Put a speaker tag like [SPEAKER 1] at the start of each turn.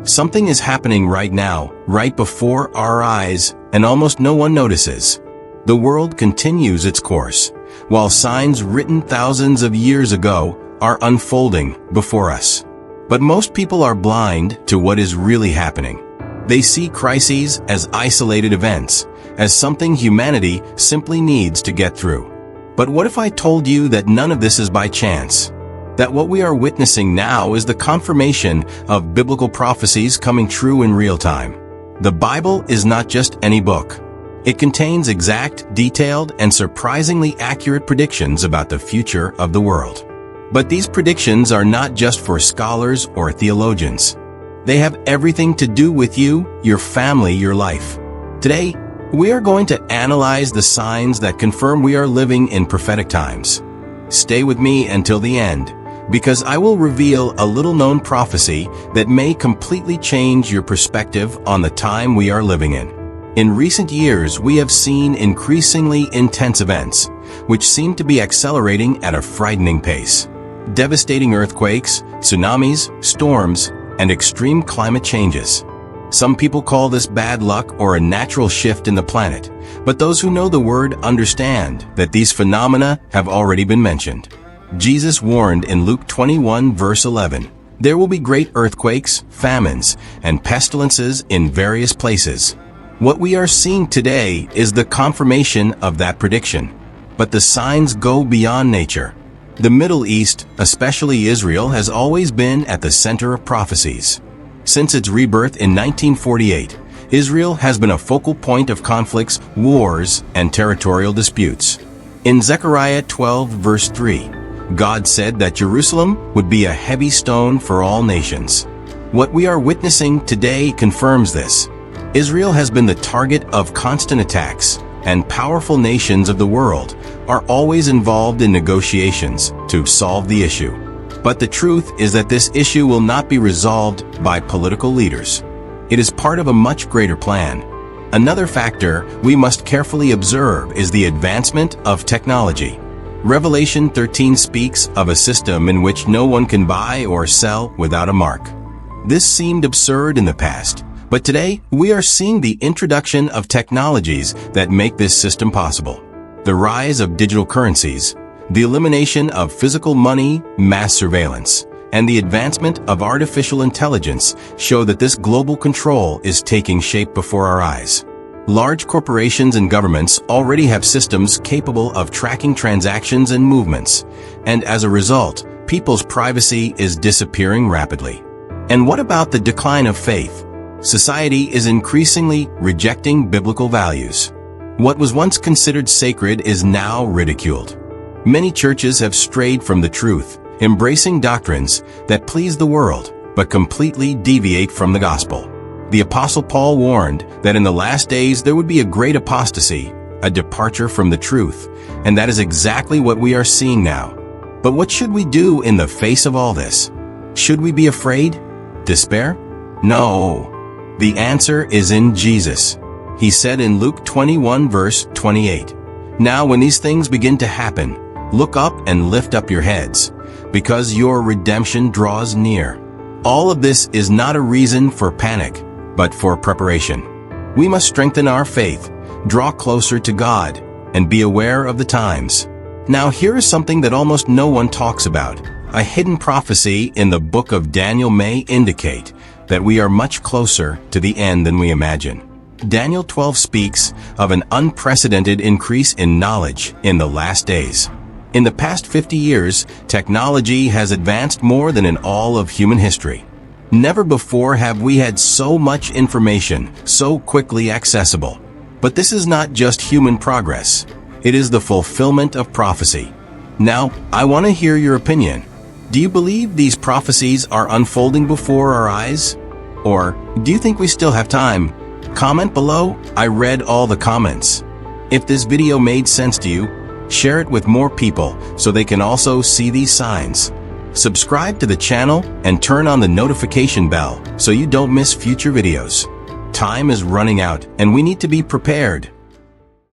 [SPEAKER 1] Something is happening right now, right before our eyes, and almost no one notices. The world continues its course, while signs written thousands of years ago are unfolding before us. But most people are blind to what is really happening. They see crises as isolated events, as something humanity simply needs to get through. But what if I told you that none of this is by chance? That what we are witnessing now is the confirmation of biblical prophecies coming true in real time. The Bible is not just any book. It contains exact, detailed, and surprisingly accurate predictions about the future of the world. But these predictions are not just for scholars or theologians. They have everything to do with you, your family, your life. Today, we are going to analyze the signs that confirm we are living in prophetic times. Stay with me until the end, because I will reveal a little-known prophecy that may completely change your perspective on the time we are living in. In recent years, we have seen increasingly intense events, which seem to be accelerating at a frightening pace. Devastating earthquakes, tsunamis, storms, and extreme climate changes. Some people call this bad luck or a natural shift in the planet, but those who know the word understand that these phenomena have already been mentioned. Jesus warned in Luke 21 verse 11, "There will be great earthquakes, famines, and pestilences in various places." What we are seeing today is the confirmation of that prediction. But the signs go beyond nature. The Middle East, especially Israel, has always been at the center of prophecies. Since its rebirth in 1948, Israel has been a focal point of conflicts, wars, and territorial disputes. In Zechariah 12 verse 3, God said that Jerusalem would be a heavy stone for all nations. What we are witnessing today confirms this. Israel has been the target of constant attacks, and powerful nations of the world are always involved in negotiations to solve the issue. But the truth is that this issue will not be resolved by political leaders. It is part of a much greater plan. Another factor we must carefully observe is the advancement of technology. Revelation 13 speaks of a system in which no one can buy or sell without a mark. This seemed absurd in the past, but today we are seeing the introduction of technologies that make this system possible. The rise of digital currencies, the elimination of physical money, mass surveillance, and the advancement of artificial intelligence show that this global control is taking shape before our eyes. Large corporations and governments already have systems capable of tracking transactions and movements, and as a result, people's privacy is disappearing rapidly. And what about the decline of faith? Society is increasingly rejecting biblical values. What was once considered sacred is now ridiculed. Many churches have strayed from the truth, embracing doctrines that please the world, but completely deviate from the gospel. The Apostle Paul warned that in the last days there would be a great apostasy, a departure from the truth, and that is exactly what we are seeing now. But what should we do in the face of all this? Should we be afraid? Despair? No. The answer is in Jesus. He said in Luke 21 verse 28, "Now when these things begin to happen, look up and lift up your heads, because your redemption draws near." All of this is not a reason for panic, but for preparation. We must strengthen our faith, draw closer to God, and be aware of the times. Now here is something that almost no one talks about. A hidden prophecy in the book of Daniel may indicate that we are much closer to the end than we imagine. Daniel 12 speaks of an unprecedented increase in knowledge in the last days. In the past 50 years, technology has advanced more than in all of human history. Never before have we had so much information so quickly accessible. But this is not just human progress. It is the fulfillment of prophecy. Now, I want to hear your opinion. Do you believe these prophecies are unfolding before our eyes? Or do you think we still have time? Comment below. I read all the comments. If this video made sense to you, share it with more people so they can also see these signs. Subscribe to the channel and turn on the notification bell so you don't miss future videos. Time is running out and we need to be prepared.